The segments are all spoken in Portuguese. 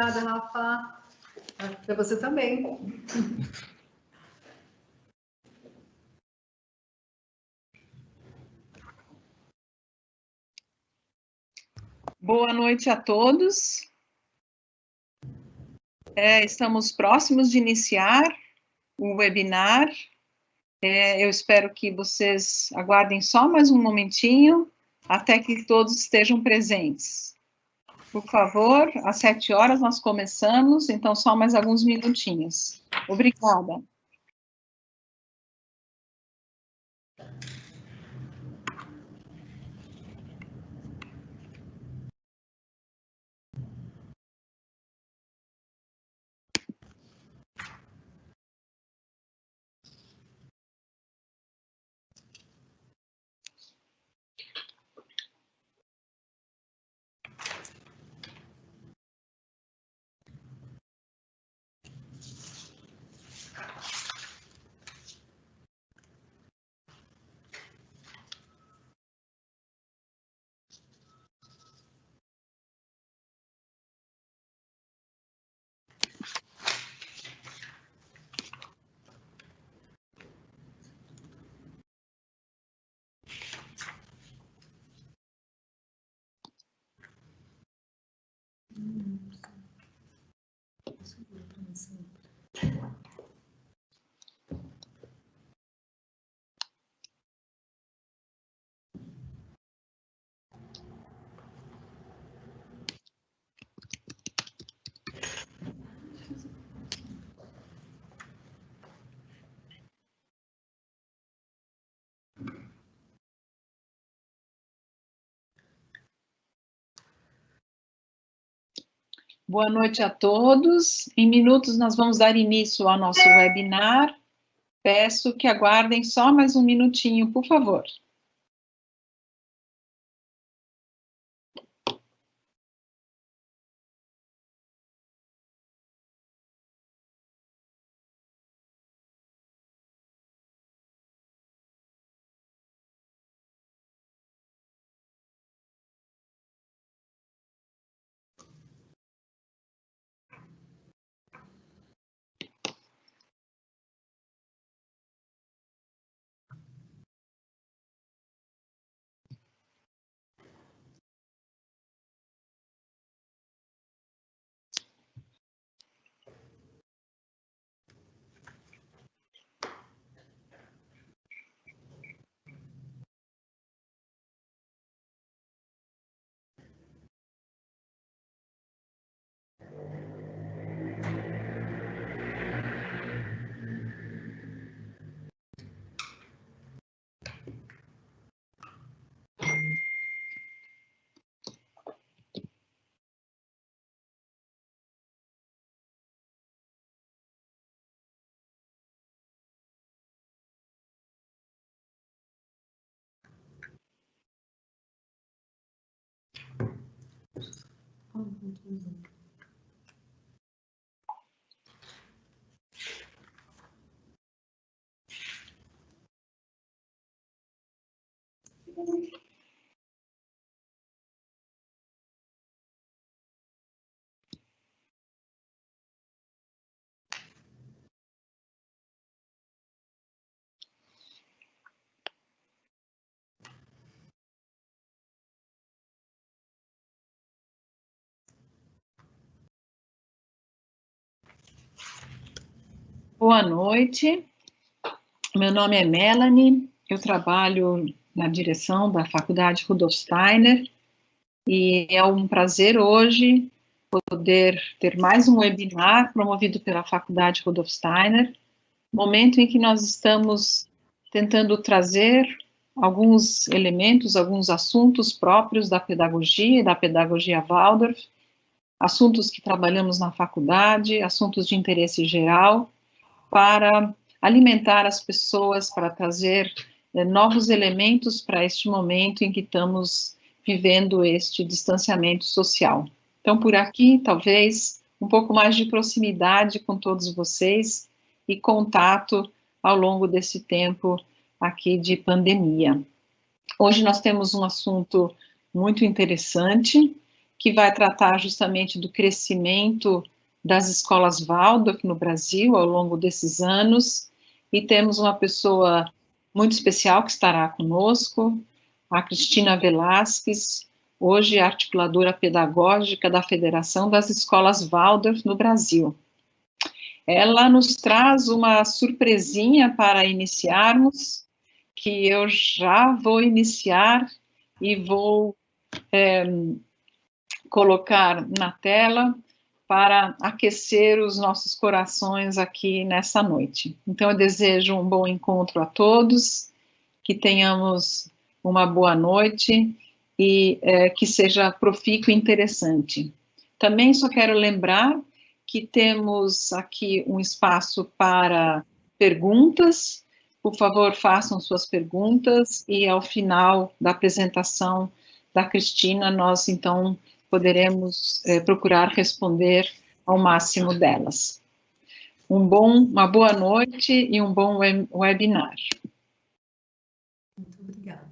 Obrigada, Rafa. Para você também. Boa noite a todos. Estamos próximos de iniciar o webinar. Eu espero que vocês aguardem só mais um momentinho, até que todos estejam presentes. Por favor, às 7 horas nós começamos, então só mais alguns minutinhos. Obrigada. Boa noite a todos. Em minutos nós vamos dar início ao nosso webinar. Peço que aguardem só mais um minutinho, por favor. Boa noite, meu nome é Melanie, eu trabalho na direção da Faculdade Rudolf Steiner e é um prazer hoje poder ter mais um webinar promovido pela Faculdade Rudolf Steiner, momento em que nós estamos tentando trazer alguns elementos, alguns assuntos próprios da pedagogia e da pedagogia Waldorf, assuntos que trabalhamos na faculdade, assuntos de interesse geral, para alimentar as pessoas, para trazer novos elementos para este momento em que estamos vivendo este distanciamento social. Então, por aqui, talvez, um pouco mais de proximidade com todos vocês e contato ao longo desse tempo aqui de pandemia. Hoje nós temos um assunto muito interessante, que vai tratar justamente do crescimento das escolas Waldorf no Brasil ao longo desses anos, e temos uma pessoa muito especial que estará conosco, a Cristina Velasquez, hoje articuladora pedagógica da Federação das Escolas Waldorf no Brasil. Ela nos traz uma surpresinha para iniciarmos, que eu já vou iniciar e vou colocar na tela para aquecer os nossos corações aqui nessa noite. Então, eu desejo um bom encontro a todos, que tenhamos uma boa noite e que seja profícuo e interessante. Também só quero lembrar que temos aqui um espaço para perguntas. Por favor, façam suas perguntas e ao final da apresentação da Cristina, nós então poderemos procurar responder ao máximo delas. Uma boa noite e um bom webinar. Muito obrigada.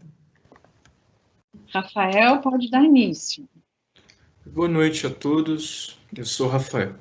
Rafael, pode dar início. Boa noite a todos, eu sou Rafael.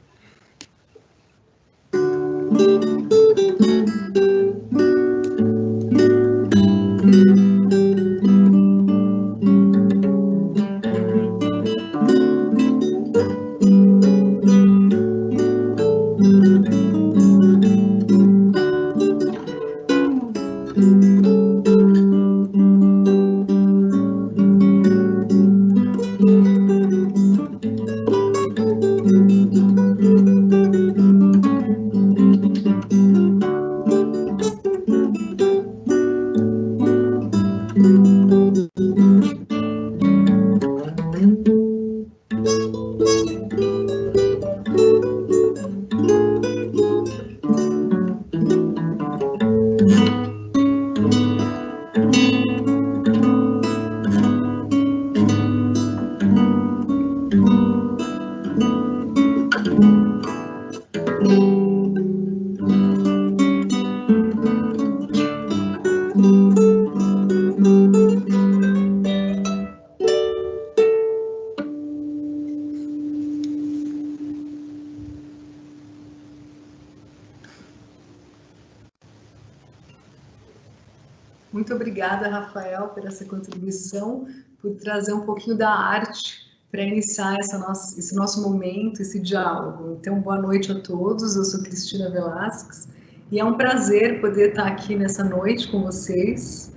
Muito obrigada, Rafael, por essa contribuição, por trazer um pouquinho da arte para iniciar esse nosso momento, esse diálogo. Então, boa noite a todos, eu sou Cristina Velasquez, e é um prazer poder estar aqui nessa noite com vocês.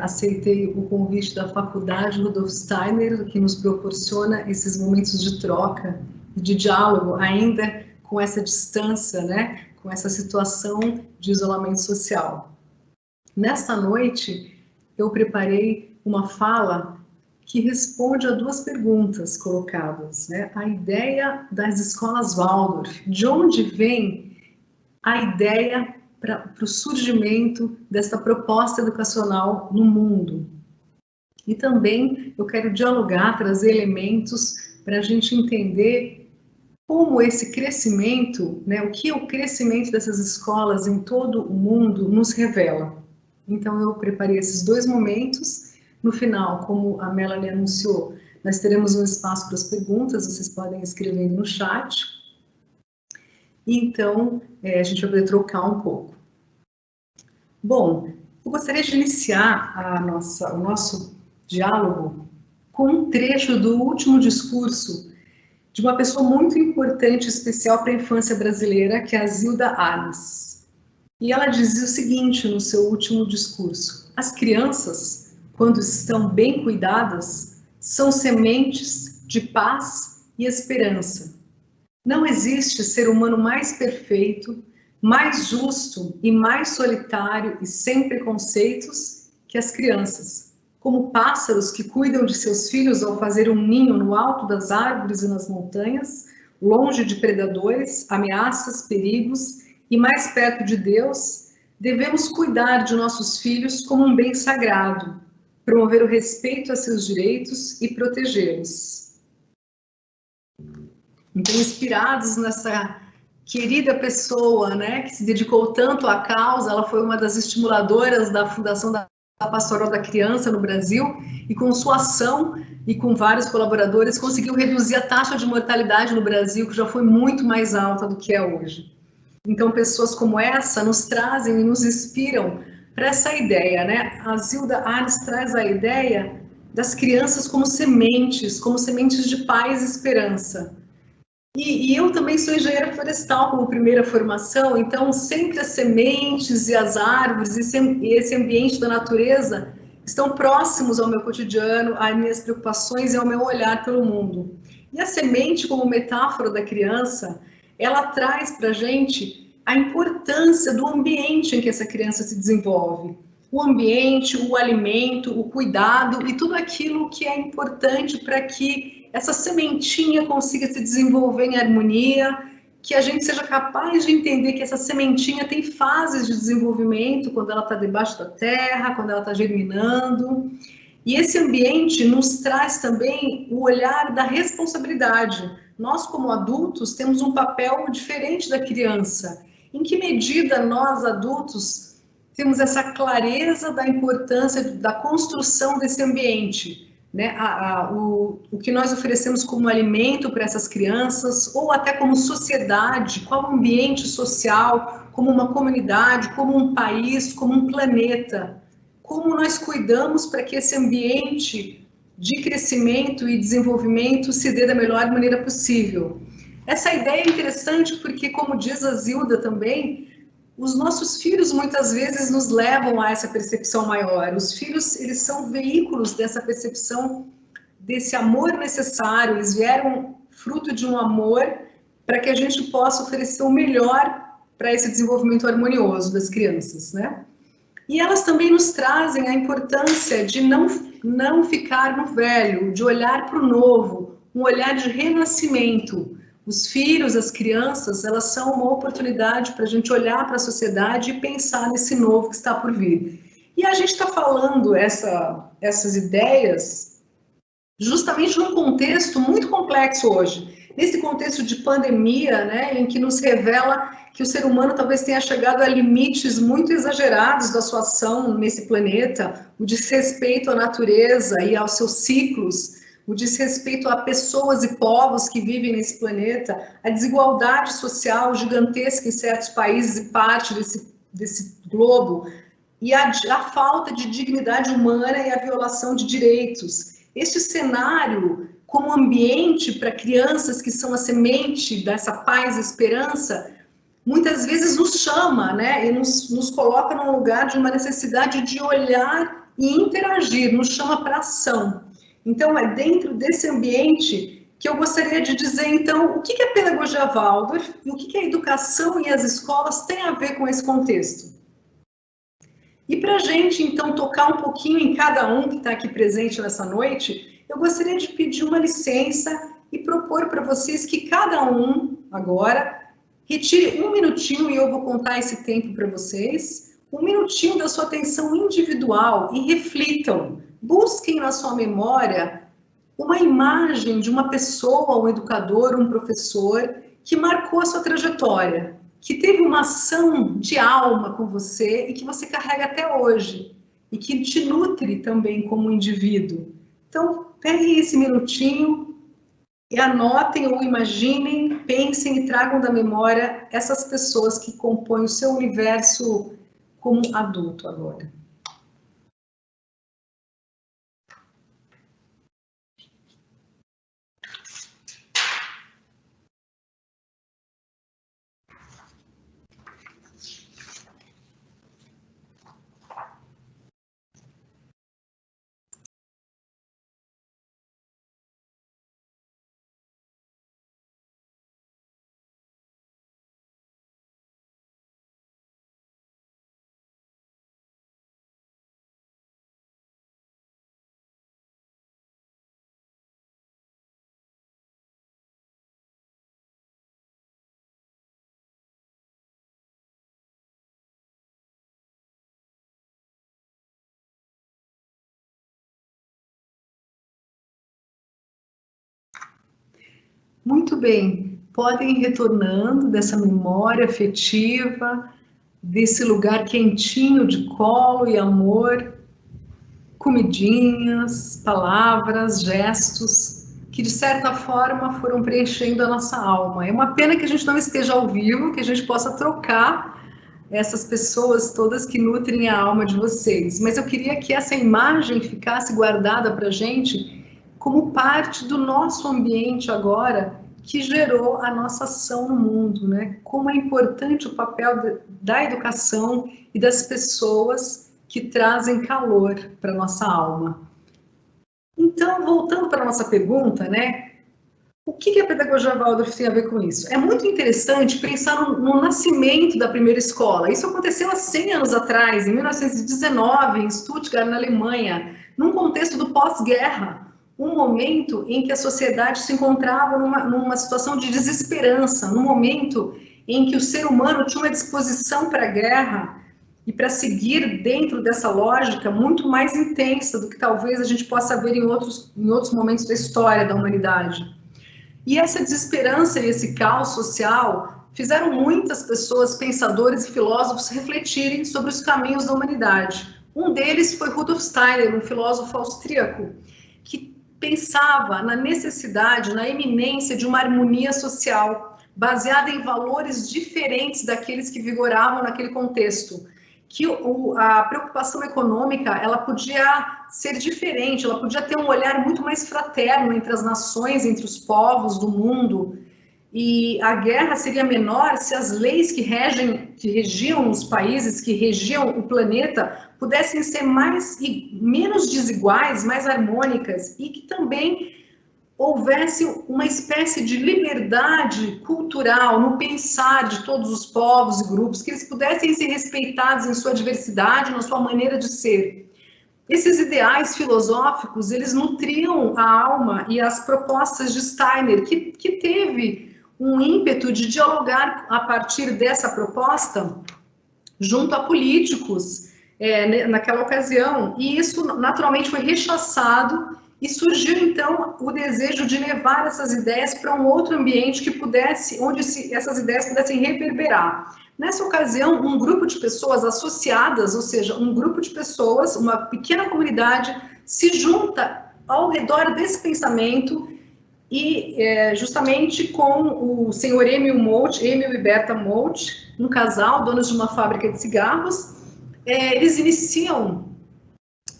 Aceitei o convite da Faculdade Rudolf Steiner, que nos proporciona esses momentos de troca e de diálogo, ainda com essa distância, né, com essa situação de isolamento social. Nesta noite, eu preparei uma fala que responde a duas perguntas colocadas, né? A ideia das escolas Waldorf, de onde vem a ideia para o surgimento dessa proposta educacional no mundo? E também eu quero dialogar, trazer elementos para a gente entender como esse crescimento, né, o que o crescimento dessas escolas em todo o mundo nos revela. Então, eu preparei esses dois momentos. No final, como a Melanie anunciou, nós teremos um espaço para as perguntas, vocês podem escrever no chat. Então, a gente vai poder trocar um pouco. Bom, eu gostaria de iniciar o nosso diálogo com um trecho do último discurso de uma pessoa muito importante e especial para a infância brasileira, que é a Zilda Arnes. E ela dizia o seguinte no seu último discurso: as crianças, quando estão bem cuidadas, são sementes de paz e esperança. Não existe ser humano mais perfeito, mais justo e mais solitário e sem preconceitos que as crianças, como pássaros que cuidam de seus filhos ao fazer um ninho no alto das árvores e nas montanhas, longe de predadores, ameaças, perigos, e mais perto de Deus, devemos cuidar de nossos filhos como um bem sagrado, promover o respeito a seus direitos e protegê-los. Então, inspirados nessa querida pessoa, né, que se dedicou tanto à causa, ela foi uma das estimuladoras da Fundação da Pastoral da Criança no Brasil, e com sua ação e com vários colaboradores conseguiu reduzir a taxa de mortalidade no Brasil, que já foi muito mais alta do que é hoje. Então, pessoas como essa nos trazem e nos inspiram para essa ideia, né? A Zilda Arnes traz a ideia das crianças como sementes de paz e esperança. E eu também sou engenheira florestal como primeira formação, então sempre as sementes e as árvores e esse ambiente da natureza estão próximos ao meu cotidiano, às minhas preocupações e ao meu olhar pelo mundo. E a semente, como metáfora da criança, ela traz para a gente a importância do ambiente em que essa criança se desenvolve. O ambiente, o alimento, o cuidado e tudo aquilo que é importante para que essa sementinha consiga se desenvolver em harmonia, que a gente seja capaz de entender que essa sementinha tem fases de desenvolvimento, quando ela está debaixo da terra, quando ela está germinando. E esse ambiente nos traz também o olhar da responsabilidade. Nós, como adultos, temos um papel diferente da criança. Em que medida nós, adultos, temos essa clareza da importância da construção desse ambiente, né? O que nós oferecemos como alimento para essas crianças, ou até como sociedade, qual ambiente social, como uma comunidade, como um país, como um planeta, como nós cuidamos para que esse ambiente de crescimento e desenvolvimento se dê da melhor maneira possível. Essa ideia é interessante porque, como diz a Zilda também, os nossos filhos muitas vezes nos levam a essa percepção maior. Os filhos, eles são veículos dessa percepção, desse amor necessário. Eles vieram fruto de um amor para que a gente possa oferecer o melhor para esse desenvolvimento harmonioso das crianças, né? E elas também nos trazem a importância de não ficar no velho, de olhar para o novo, um olhar de renascimento. Os filhos, as crianças, elas são uma oportunidade para a gente olhar para a sociedade e pensar nesse novo que está por vir. E a gente está falando essas ideias justamente num contexto muito complexo hoje. Nesse contexto de pandemia, né, em que nos revela que o ser humano talvez tenha chegado a limites muito exagerados da sua ação nesse planeta, o desrespeito à natureza e aos seus ciclos, o desrespeito a pessoas e povos que vivem nesse planeta, a desigualdade social gigantesca em certos países e parte desse globo, e a falta de dignidade humana e a violação de direitos. Este cenário, como ambiente para crianças que são a semente dessa paz e esperança, muitas vezes nos chama, né, e nos coloca num lugar de uma necessidade de olhar e interagir, nos chama para ação. Então, é dentro desse ambiente que eu gostaria de dizer, então, o que é pedagogia Waldorf e o que a educação e as escolas têm a ver com esse contexto. E para a gente, então, tocar um pouquinho em cada um que está aqui presente nessa noite, eu gostaria de pedir uma licença e propor para vocês que cada um, agora, retire um minutinho, e eu vou contar esse tempo para vocês, um minutinho da sua atenção individual e reflitam. Busquem na sua memória uma imagem de uma pessoa, um educador, um professor, que marcou a sua trajetória, que teve uma ação de alma com você e que você carrega até hoje, e que te nutre também como indivíduo. Então, peguem esse minutinho e anotem ou imaginem, pensem e tragam da memória essas pessoas que compõem o seu universo como adulto agora. Muito bem, podem ir retornando dessa memória afetiva, desse lugar quentinho de colo e amor, comidinhas, palavras, gestos, que de certa forma foram preenchendo a nossa alma. É uma pena que a gente não esteja ao vivo, que a gente possa trocar essas pessoas todas que nutrem a alma de vocês. Mas eu queria que essa imagem ficasse guardada para a gente como parte do nosso ambiente agora, que gerou a nossa ação no mundo, né? Como é importante o papel da educação e das pessoas que trazem calor para a nossa alma. Então, voltando para a nossa pergunta, né? O que a pedagogia Waldorf tem a ver com isso? É muito interessante pensar no nascimento da primeira escola. Isso aconteceu há 100 anos atrás, em 1919, em Stuttgart, na Alemanha, num contexto do pós-guerra, um momento em que a sociedade se encontrava numa situação de desesperança, num momento em que o ser humano tinha uma disposição para a guerra e para seguir dentro dessa lógica muito mais intensa do que talvez a gente possa ver em outros momentos da história da humanidade. E essa desesperança e esse caos social fizeram muitas pessoas, pensadores e filósofos refletirem sobre os caminhos da humanidade. Um deles foi Rudolf Steiner, um filósofo austríaco, que pensava na necessidade, na iminência de uma harmonia social, baseada em valores diferentes daqueles que vigoravam naquele contexto. Que a preocupação econômica, ela podia ser diferente, ela podia ter um olhar muito mais fraterno entre as nações, entre os povos do mundo, e a guerra seria menor se as leis que regiam os países, que regiam o planeta, pudessem ser menos desiguais, mais harmônicas, e que também houvesse uma espécie de liberdade cultural no pensar de todos os povos e grupos, que eles pudessem ser respeitados em sua diversidade, na sua maneira de ser. Esses ideais filosóficos, eles nutriam a alma e as propostas de Steiner, que teve um ímpeto de dialogar a partir dessa proposta junto a políticos naquela ocasião, e isso naturalmente foi rechaçado. E surgiu, então, o desejo de levar essas ideias para um outro ambiente que pudesse, onde essas ideias pudessem reverberar. Nessa ocasião, um grupo de pessoas associadas, ou seja, um grupo de pessoas, uma pequena comunidade, se junta ao redor desse pensamento e justamente com o senhor Emil e Berta Molt, um casal, donos de uma fábrica de cigarros, eles iniciam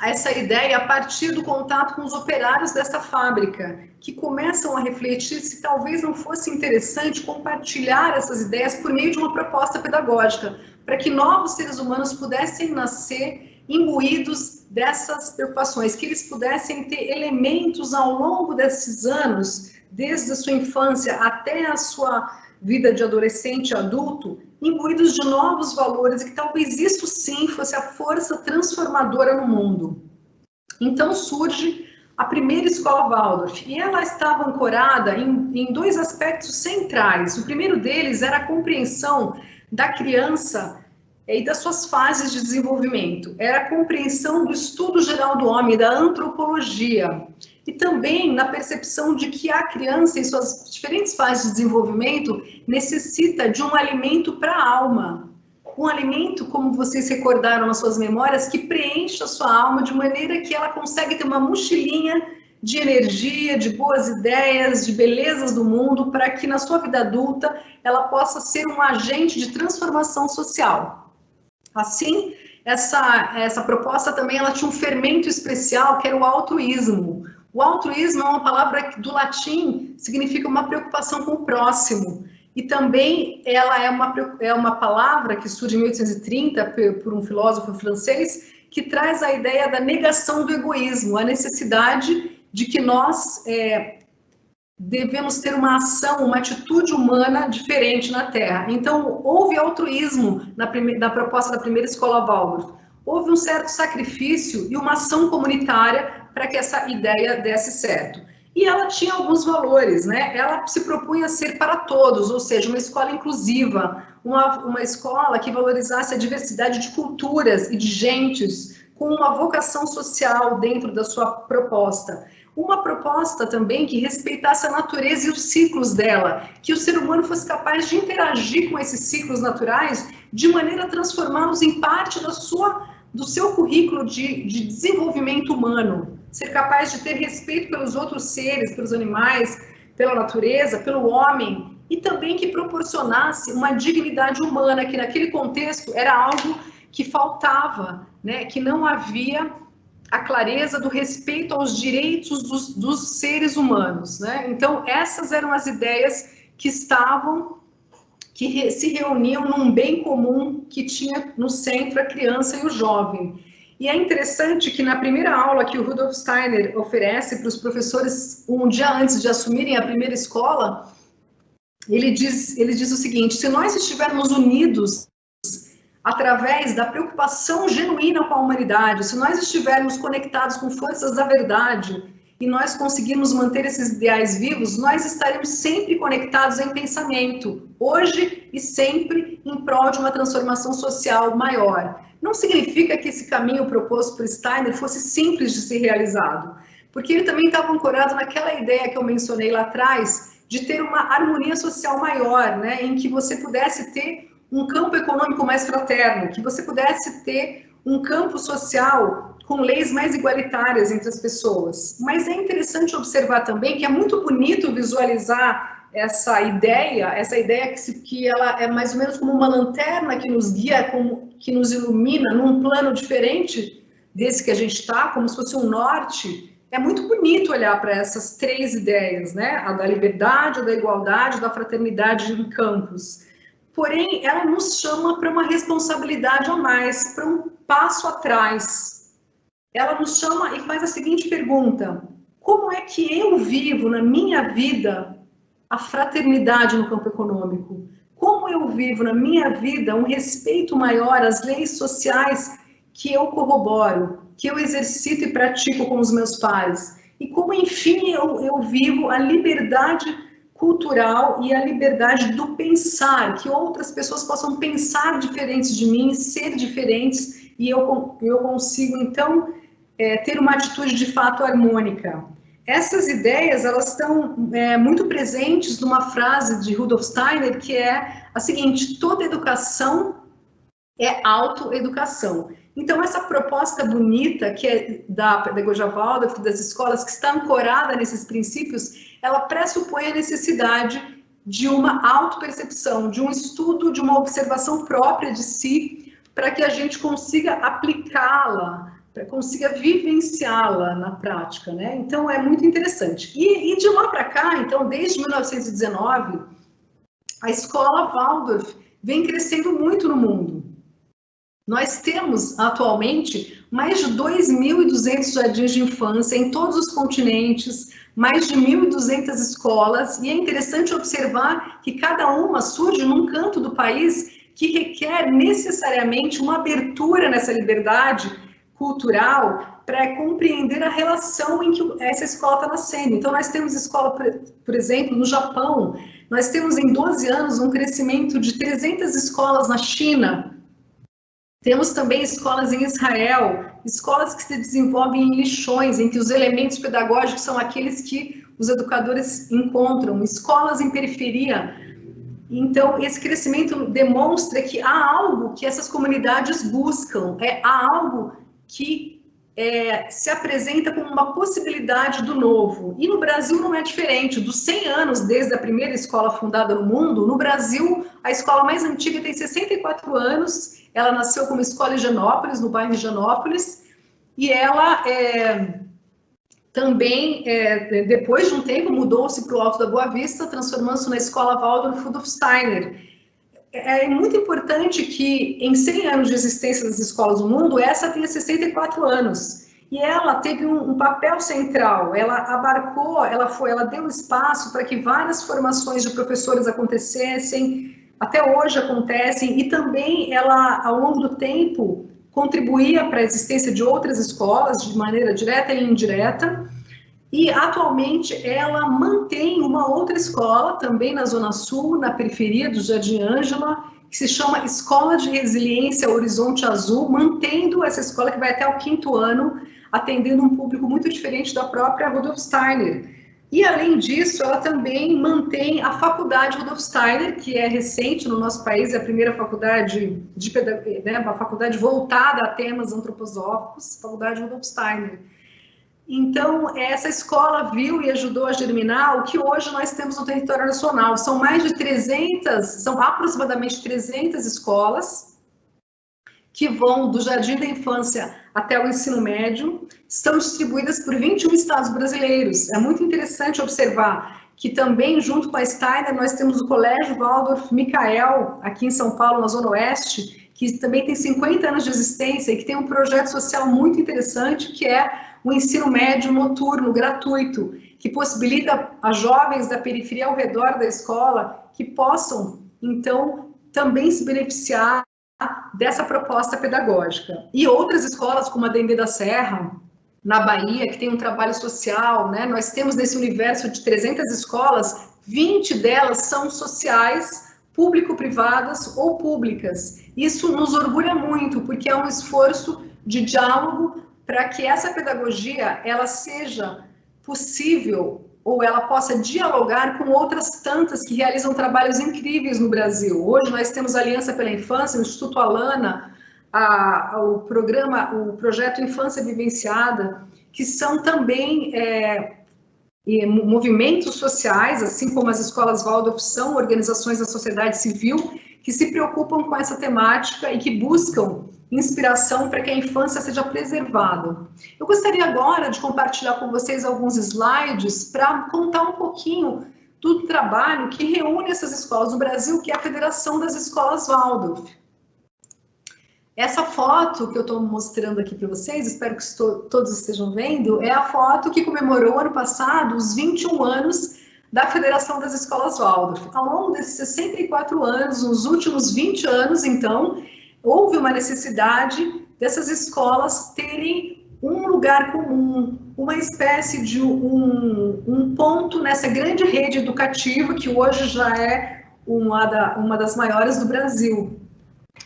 essa ideia a partir do contato com os operários dessa fábrica, que começam a refletir se talvez não fosse interessante compartilhar essas ideias por meio de uma proposta pedagógica, para que novos seres humanos pudessem nascer imbuídos dessas preocupações, que eles pudessem ter elementos ao longo desses anos, desde a sua infância até a sua vida de adolescente e adulto, imbuídos de novos valores, e que talvez isso sim fosse a força transformadora no mundo. Então surge a primeira escola Waldorf, e ela estava ancorada em dois aspectos centrais. O primeiro deles era a compreensão da criança e das suas fases de desenvolvimento. Era a compreensão do estudo geral do homem, da antropologia, e também na percepção de que a criança, em suas diferentes fases de desenvolvimento, necessita de um alimento para a alma. Um alimento, como vocês recordaram nas suas memórias, que preenche a sua alma de maneira que ela consegue ter uma mochilinha de energia, de boas ideias, de belezas do mundo, para que na sua vida adulta ela possa ser um agente de transformação social. Assim, essa proposta também ela tinha um fermento especial, que era o altruísmo. O altruísmo é uma palavra que do latim significa uma preocupação com o próximo. E também ela é uma palavra que surge em 1830 por um filósofo francês, que traz a ideia da negação do egoísmo, a necessidade de que nós devemos ter uma ação, uma atitude humana diferente na Terra. Então, houve altruísmo na proposta da primeira escola Waldorf. Houve um certo sacrifício e uma ação comunitária para que essa ideia desse certo. E ela tinha alguns valores, né? Ela se propunha ser para todos, ou seja, uma escola inclusiva, uma escola que valorizasse a diversidade de culturas e de gentes, com uma vocação social dentro da sua proposta. Uma proposta também que respeitasse a natureza e os ciclos dela, que o ser humano fosse capaz de interagir com esses ciclos naturais de maneira a transformá-los em parte da sua do seu currículo de desenvolvimento humano, ser capaz de ter respeito pelos outros seres, pelos animais, pela natureza, pelo homem, e também que proporcionasse uma dignidade humana, que naquele contexto era algo que faltava, né? Que não havia a clareza do respeito aos direitos dos seres humanos, né? Então, essas eram as ideias que se reuniam num bem comum que tinha no centro a criança e o jovem. E é interessante que na primeira aula que o Rudolf Steiner oferece para os professores um dia antes de assumirem a primeira escola, ele diz o seguinte: se nós estivermos unidos através da preocupação genuína com a humanidade, se nós estivermos conectados com forças da verdade e nós conseguirmos manter esses ideais vivos, nós estaremos sempre conectados em pensamento, hoje e sempre, em prol de uma transformação social maior. Não significa que esse caminho proposto por Steiner fosse simples de ser realizado, porque ele também estava ancorado naquela ideia que eu mencionei lá atrás, de ter uma harmonia social maior, né, em que você pudesse ter um campo econômico mais fraterno, que você pudesse ter um campo social com leis mais igualitárias entre as pessoas. Mas é interessante observar também que é muito bonito visualizar essa ideia que ela é mais ou menos como uma lanterna que nos guia, que nos ilumina num plano diferente desse que a gente está, como se fosse um norte. É muito bonito olhar para essas três ideias, né? A da liberdade, a da igualdade, da fraternidade em campos. Porém, ela nos chama para uma responsabilidade a mais, para um passo atrás. Ela nos chama e faz a seguinte pergunta: como é que eu vivo na minha vida a fraternidade no campo econômico? Como eu vivo na minha vida um respeito maior às leis sociais que eu corroboro, que eu exercito e pratico com os meus pares? E como, enfim, eu vivo a liberdade cultural e a liberdade do pensar, que outras pessoas possam pensar diferentes de mim, ser diferentes, e eu consigo, então, ter uma atitude de fato harmônica. Essas ideias, elas estão muito presentes numa frase de Rudolf Steiner, que é a seguinte: toda educação é autoeducação. Então, essa proposta bonita, que é da pedagogia Waldorf, das escolas, que está ancorada nesses princípios, ela pressupõe a necessidade de uma autopercepção, de um estudo, de uma observação própria de si, para que a gente consiga aplicá-la, consiga vivenciá-la na prática, né? Então, é muito interessante. E de lá para cá, então, desde 1919, a escola Waldorf vem crescendo muito no mundo. Nós temos, atualmente, mais de 2.200 jardins de infância em todos os continentes, mais de 1.200 escolas, e é interessante observar que cada uma surge num canto do país que requer necessariamente uma abertura nessa liberdade cultural para compreender a relação em que essa escola está nascendo. Então, nós temos escola, por exemplo, no Japão, nós temos em 12 anos um crescimento de 300 escolas na China. Temos também escolas em Israel, escolas que se desenvolvem em lixões, em que os elementos pedagógicos são aqueles que os educadores encontram, escolas em periferia. Então, esse crescimento demonstra que há algo que essas comunidades buscam, há algo que se apresenta como uma possibilidade do novo. E no Brasil não é diferente. Dos 100 anos desde a primeira escola fundada no mundo, no Brasil, a escola mais antiga tem 64 anos, ela nasceu como Escola Higienópolis, no bairro Higienópolis, e ela também, depois de um tempo, mudou-se para o Alto da Boa Vista, transformando-se na Escola Waldorf Rudolf Steiner. É muito importante que, em 100 anos de existência das escolas do mundo, essa tenha 64 anos. E ela teve um papel central, ela abarcou, ela deu espaço para que várias formações de professores acontecessem, até hoje acontecem, e também ela, ao longo do tempo, contribuía para a existência de outras escolas, de maneira direta e indireta, e atualmente ela mantém uma outra escola, também na Zona Sul, na periferia do Jardim Ângela, que se chama Escola de Resiliência Horizonte Azul, mantendo essa escola que vai até o 5º ano, atendendo um público muito diferente da própria Rudolf Steiner. E, além disso, ela também mantém a Faculdade Rudolf Steiner, que é recente no nosso país, é a primeira faculdade, uma faculdade voltada a temas antroposóficos, Faculdade Rudolf Steiner. Então, essa escola viu e ajudou a germinar o que hoje nós temos no território nacional. São mais de 300, são aproximadamente 300 escolas, que vão do jardim da infância até o ensino médio, estão distribuídas por 21 estados brasileiros. É muito interessante observar que também, junto com a Steiner, nós temos o Colégio Waldorf Michael, aqui em São Paulo, na Zona Oeste, que também tem 50 anos de existência e que tem um projeto social muito interessante, que é o ensino médio noturno, gratuito, que possibilita a jovens da periferia ao redor da escola que possam, então, também se beneficiar dessa proposta pedagógica. E outras escolas, como a Dendê da Serra, na Bahia, que tem um trabalho social, né? Nós temos nesse universo de 300 escolas, 20 delas são sociais, público-privadas ou públicas. Isso nos orgulha muito, porque é um esforço de diálogo para que essa pedagogia ela seja possível ou ela possa dialogar com outras tantas que realizam trabalhos incríveis no Brasil. Hoje nós temos a Aliança pela Infância, o Instituto Alana, o projeto Infância Vivenciada, que são também movimentos sociais, assim como as escolas Waldorf são organizações da sociedade civil, que se preocupam com essa temática e que buscam inspiração para que a infância seja preservada. Eu gostaria agora de compartilhar com vocês alguns slides para contar um pouquinho do trabalho que reúne essas escolas no Brasil, que é a Federação das Escolas Waldorf. Essa foto que eu estou mostrando aqui para vocês, espero que todos estejam vendo, é a foto que comemorou ano passado os 21 anos da Federação das Escolas Waldorf. Ao longo desses 64 anos, nos últimos 20 anos, então, houve uma necessidade dessas escolas terem um lugar comum, uma espécie de um ponto nessa grande rede educativa que hoje já é uma das maiores do Brasil.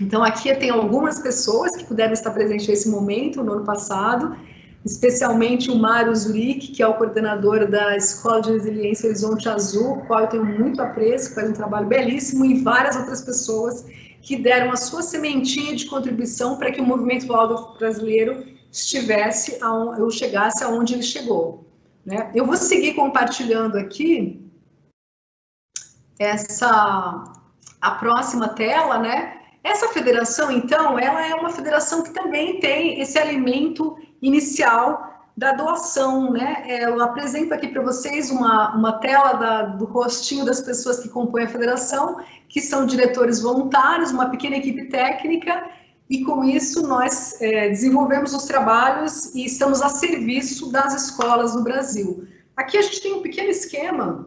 Então, aqui tem algumas pessoas que puderam estar presentes nesse momento, no ano passado, especialmente o Mário Zuric, que é o coordenador da Escola de Resiliência Horizonte Azul, o qual eu tenho muito apreço, faz um trabalho belíssimo, e várias outras pessoas que deram a sua sementinha de contribuição para que o movimento Waldorf brasileiro chegasse aonde ele chegou, né? Eu vou seguir compartilhando aqui a próxima tela, né? Essa federação, então, ela é uma federação que também tem esse alimento inicial da doação, né? Eu apresento aqui para vocês uma tela do rostinho das pessoas que compõem a federação, que são diretores voluntários, uma pequena equipe técnica, e com isso nós desenvolvemos os trabalhos e estamos a serviço das escolas no Brasil. Aqui a gente tem um pequeno esquema,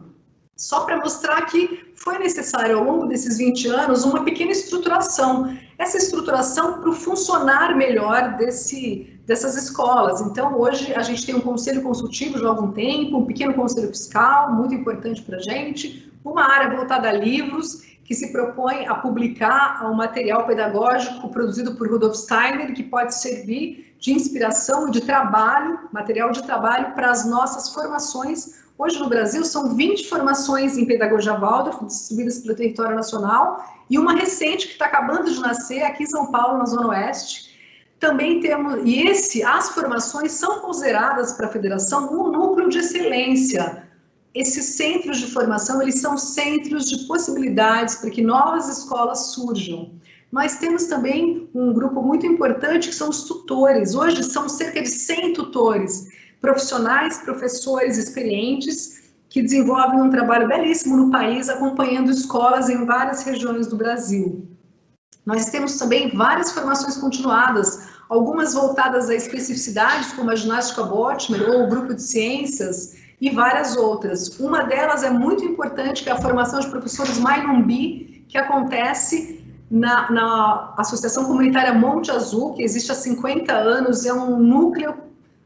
só para mostrar que foi necessário, ao longo desses 20 anos, uma pequena estruturação. Essa estruturação para o funcionar melhor dessas escolas. Então, hoje, a gente tem um conselho consultivo já há algum tempo, um pequeno conselho fiscal, muito importante para a gente, uma área voltada a livros, que se propõe a publicar um material pedagógico produzido por Rudolf Steiner, que pode servir de inspiração e de trabalho, material de trabalho para as nossas formações. Hoje no Brasil são 20 formações em pedagogia Waldorf, distribuídas pelo território nacional, e uma recente que está acabando de nascer aqui em São Paulo, na Zona Oeste. Também temos, as formações são consideradas para a federação um núcleo de excelência. Esses centros de formação, eles são centros de possibilidades para que novas escolas surjam. Nós temos também um grupo muito importante que são os tutores. Hoje são cerca de 100 tutores, profissionais, professores experientes, que desenvolvem um trabalho belíssimo no país, acompanhando escolas em várias regiões do Brasil. Nós temos também várias formações continuadas, algumas voltadas a especificidades, como a ginástica Botmer ou o grupo de ciências, e várias outras. Uma delas é muito importante, que é a formação de professores Mainumbi, que acontece na Associação Comunitária Monte Azul, que existe há 50 anos, é um núcleo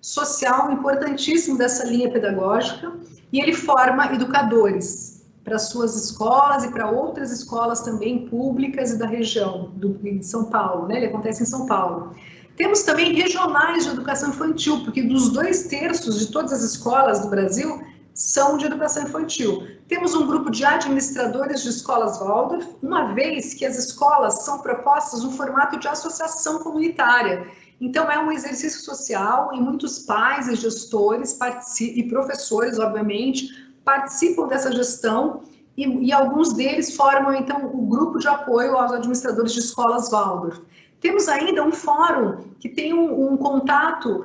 social importantíssimo dessa linha pedagógica, e ele forma educadores para suas escolas e para outras escolas também públicas e da região de São Paulo, né? Ele acontece em São Paulo. Temos também regionais de educação infantil, porque dos 2/3 de todas as escolas do Brasil, são de educação infantil. Temos um grupo de administradores de escolas Waldorf, uma vez que as escolas são propostas no formato de associação comunitária. Então, é um exercício social e muitos pais e gestores e professores, obviamente, participam dessa gestão e alguns deles formam, então, o grupo de apoio aos administradores de escolas Waldorf. Temos ainda um fórum que tem um contato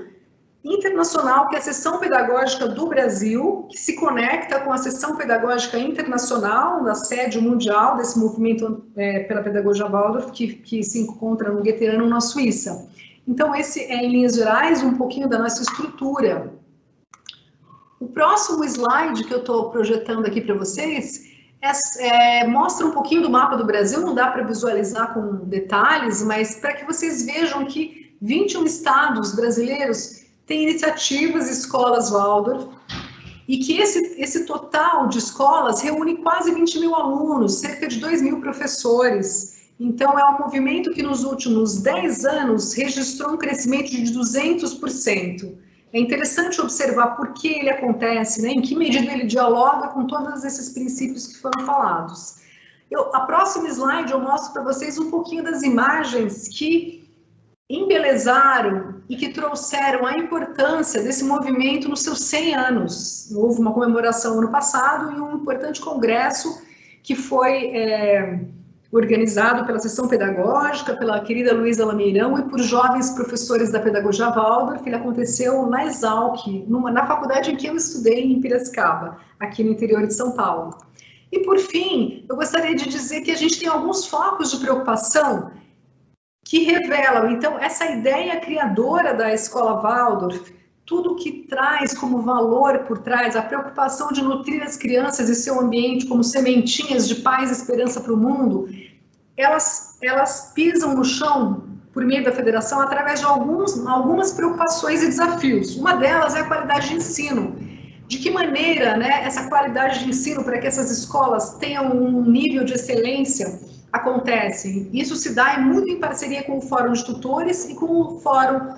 internacional, que é a Seção Pedagógica do Brasil, que se conecta com a Seção Pedagógica Internacional, da sede mundial desse movimento pela pedagogia Waldorf, que se encontra no Goetheanum, na Suíça. Então, esse é, em linhas gerais, um pouquinho da nossa estrutura. O próximo slide que eu estou projetando aqui para vocês mostra um pouquinho do mapa do Brasil, não dá para visualizar com detalhes, mas para que vocês vejam que 21 estados brasileiros tem iniciativas escolas Waldorf, e que esse total de escolas reúne quase 20 mil alunos, cerca de 2 mil professores. Então, é um movimento que nos últimos 10 anos registrou um crescimento de 200%. É interessante observar por que ele acontece, né? Em que medida ele dialoga com todos esses princípios que foram falados. A próxima slide eu mostro para vocês um pouquinho das imagens que embelezaram e que trouxeram a importância desse movimento nos seus 100 anos. Houve uma comemoração ano passado e um importante congresso que foi organizado pela Seção Pedagógica, pela querida Luísa Lameirão e por jovens professores da pedagogia Waldorf. Ele aconteceu na Exalc, na faculdade em que eu estudei, em Piracicaba, aqui no interior de São Paulo. E, por fim, eu gostaria de dizer que a gente tem alguns focos de preocupação que revelam, então, essa ideia criadora da escola Waldorf, tudo que traz como valor por trás, a preocupação de nutrir as crianças e seu ambiente como sementinhas de paz e esperança para o mundo, elas pisam no chão, por meio da federação, através de algumas preocupações e desafios. Uma delas é a qualidade de ensino. De que maneira, né, essa qualidade de ensino para que essas escolas tenham um nível de excelência acontece? Isso se dá muito em parceria com o Fórum de Tutores e com o Fórum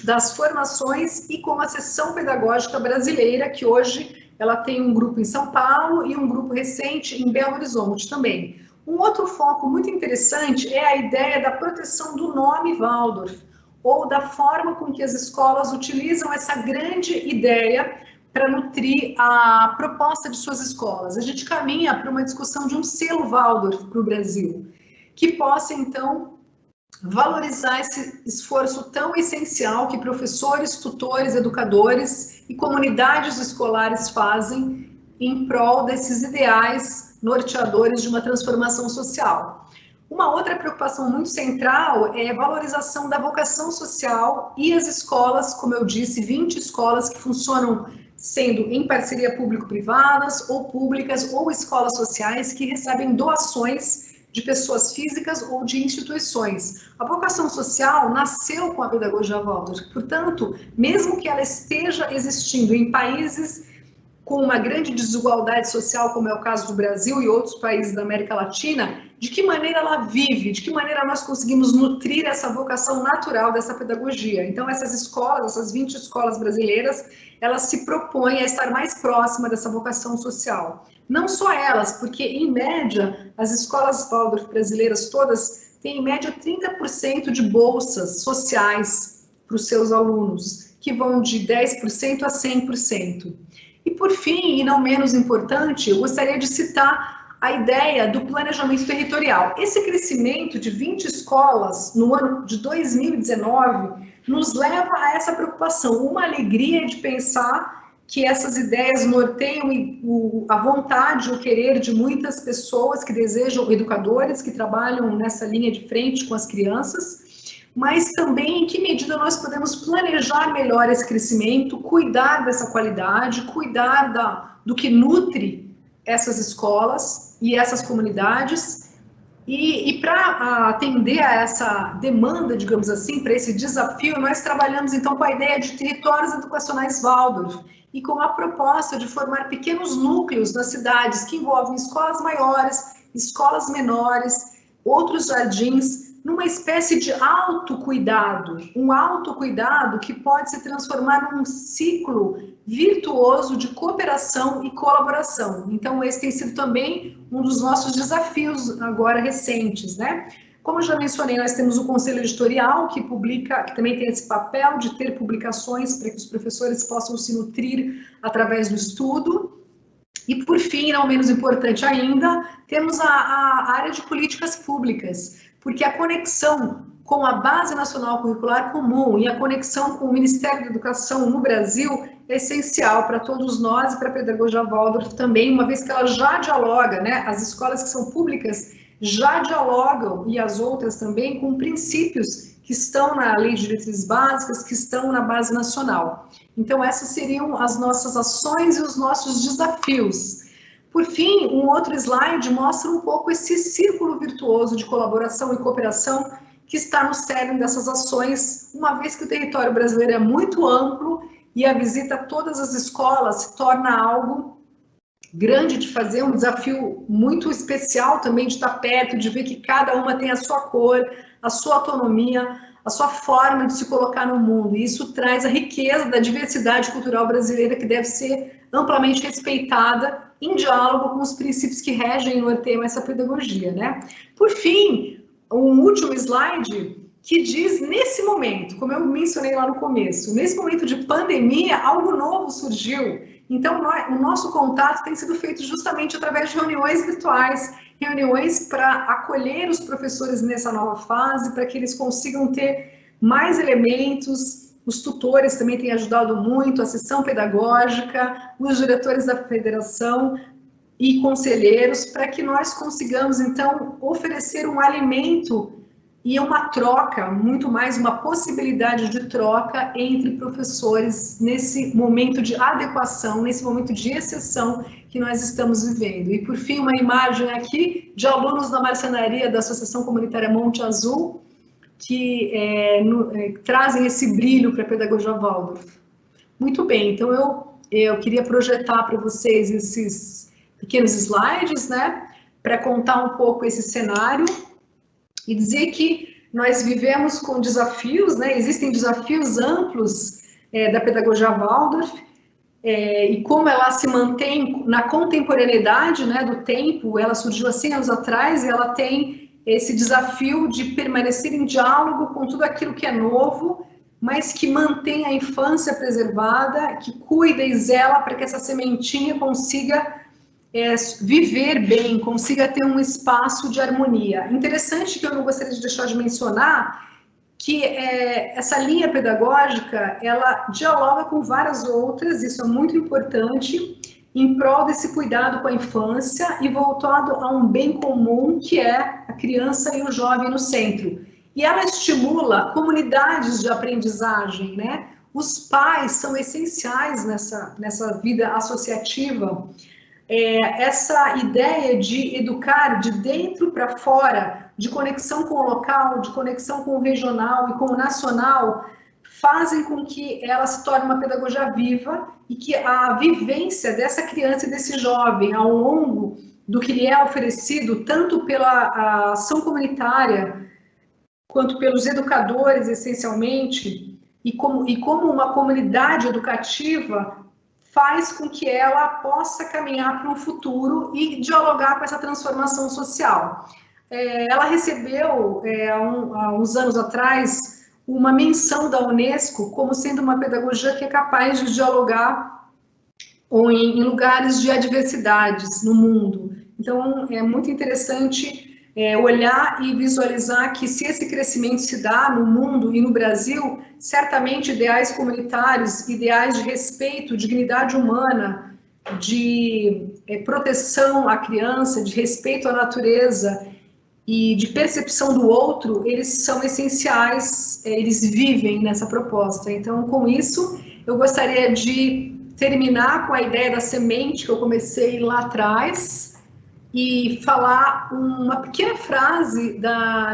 das Formações e com a Seção Pedagógica Brasileira, que hoje ela tem um grupo em São Paulo e um grupo recente em Belo Horizonte também. Um outro foco muito interessante é a ideia da proteção do nome Waldorf, ou da forma com que as escolas utilizam essa grande ideia para nutrir a proposta de suas escolas. A gente caminha para uma discussão de um selo Waldorf para o Brasil, que possa, então, valorizar esse esforço tão essencial que professores, tutores, educadores e comunidades escolares fazem em prol desses ideais norteadores de uma transformação social. Uma outra preocupação muito central é a valorização da vocação social e as escolas, como eu disse, 20 escolas que funcionam sendo em parceria público-privadas ou públicas ou escolas sociais que recebem doações de pessoas físicas ou de instituições. A vocação social nasceu com a pedagogia Waldorf, portanto, mesmo que ela esteja existindo em países com uma grande desigualdade social, como é o caso do Brasil e outros países da América Latina, de que maneira ela vive, de que maneira nós conseguimos nutrir essa vocação natural dessa pedagogia. Então, essas escolas, essas 20 escolas brasileiras, elas se propõem a estar mais próxima dessa vocação social. Não só elas, porque, em média, as escolas Waldorf brasileiras todas têm, em média, 30% de bolsas sociais para os seus alunos, que vão de 10% a 100%. E, por fim, e não menos importante, eu gostaria de citar a ideia do planejamento territorial. Esse crescimento de 20 escolas no ano de 2019 nos leva a essa preocupação, uma alegria de pensar que essas ideias norteiam a vontade, o querer de muitas pessoas que desejam, educadores que trabalham nessa linha de frente com as crianças, mas também em que medida nós podemos planejar melhor esse crescimento, cuidar dessa qualidade, cuidar do que nutre essas escolas e essas comunidades, e para atender a essa demanda, digamos assim, para esse desafio, nós trabalhamos então com a ideia de territórios educacionais Waldorf e com a proposta de formar pequenos núcleos nas cidades que envolvem escolas maiores, escolas menores, outros jardins, numa espécie de autocuidado, um autocuidado que pode se transformar num ciclo virtuoso de cooperação e colaboração. Então, esse tem sido também um dos nossos desafios agora recentes, né? Como eu já mencionei, nós temos o Conselho Editorial, que publica, que também tem esse papel de ter publicações para que os professores possam se nutrir através do estudo. E, por fim, não menos importante ainda, temos a área de políticas públicas, porque a conexão com a Base Nacional Curricular Comum e a conexão com o Ministério da Educação no Brasil é essencial para todos nós e para a Pedagogia Waldorf também, uma vez que ela já dialoga, né? As escolas que são públicas já dialogam, e as outras também, com princípios que estão na Lei de Diretrizes Básicas, que estão na Base Nacional. Então, essas seriam as nossas ações e os nossos desafios. Por fim, um outro slide mostra um pouco esse círculo virtuoso de colaboração e cooperação que está no cerne dessas ações, uma vez que o território brasileiro é muito amplo e a visita a todas as escolas se torna algo grande de fazer, um desafio muito especial também de estar perto, de ver que cada uma tem a sua cor, a sua autonomia, a sua forma de se colocar no mundo. E isso traz a riqueza da diversidade cultural brasileira que deve ser amplamente respeitada em diálogo com os princípios que regem e norteiam essa pedagogia, né? Por fim, um último slide que diz, nesse momento, como eu mencionei lá no começo, nesse momento de pandemia, algo novo surgiu. Então, o nosso contato tem sido feito justamente através de reuniões virtuais, reuniões para acolher os professores nessa nova fase, para que eles consigam ter mais elementos. Os tutores também têm ajudado muito, a sessão pedagógica, os diretores da federação e conselheiros, para que nós consigamos, então, oferecer um alimento e uma troca, muito mais uma possibilidade de troca entre professores nesse momento de adequação, nesse momento de exceção que nós estamos vivendo. E, por fim, uma imagem aqui de alunos da marcenaria da Associação Comunitária Monte Azul, que trazem esse brilho para a Pedagogia Waldorf. Muito bem, então eu queria projetar para vocês esses pequenos slides, né, para contar um pouco esse cenário e dizer que nós vivemos com desafios, né, existem desafios amplos da Pedagogia Waldorf, e como ela se mantém na contemporaneidade, né, do tempo. Ela surgiu há 100 anos atrás e ela tem esse desafio de permanecer em diálogo com tudo aquilo que é novo, mas que mantém a infância preservada, que cuida e zela para que essa sementinha consiga viver bem, consiga ter um espaço de harmonia. Interessante, que eu não gostaria de deixar de mencionar, que essa linha pedagógica, ela dialoga com várias outras, isso é muito importante, em prol desse cuidado com a infância e voltado a um bem comum, que é a criança e o jovem no centro. E ela estimula comunidades de aprendizagem, né? Os pais são essenciais nessa vida associativa. Essa ideia de educar de dentro para fora, de conexão com o local, de conexão com o regional e com o nacional, fazem com que ela se torne uma pedagogia viva e que a vivência dessa criança e desse jovem ao longo do que lhe é oferecido, tanto pela ação comunitária, quanto pelos educadores, essencialmente, e como uma comunidade educativa, faz com que ela possa caminhar para um futuro e dialogar com essa transformação social. Ela recebeu, há uns anos atrás, uma menção da Unesco como sendo uma pedagogia que é capaz de dialogar em lugares de adversidades no mundo. Então, é muito interessante olhar e visualizar que, se esse crescimento se dá no mundo e no Brasil, certamente ideais comunitários, ideais de respeito, dignidade humana, de proteção à criança, de respeito à natureza e de percepção do outro, eles são essenciais, eles vivem nessa proposta. Então, com isso, eu gostaria de terminar com a ideia da semente que eu comecei lá atrás, e falar uma pequena frase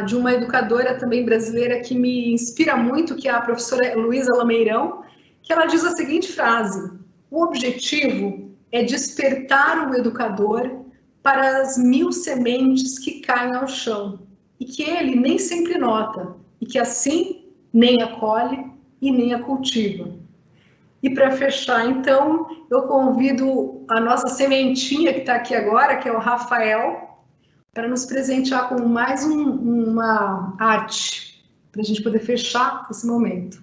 de uma educadora também brasileira que me inspira muito, que é a professora Luísa Lameirão, que ela diz a seguinte frase: o objetivo é despertar o educador para as 1000 sementes que caem ao chão. e que ele nem sempre nota, e que assim nem acolhe e nem a cultiva. E para fechar, então, eu convido a nossa sementinha que está aqui agora, que é o Rafael, para nos presentear com mais uma arte, para a gente poder fechar esse momento.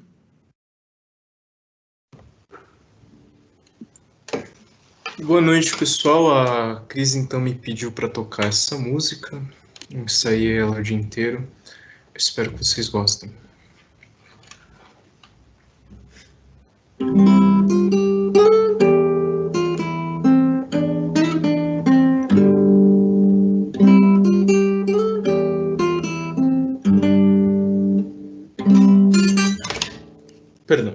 Boa noite, pessoal. A Cris então me pediu para tocar essa música. Eu ensaiei ela o dia inteiro. Eu espero que vocês gostem. Perdão.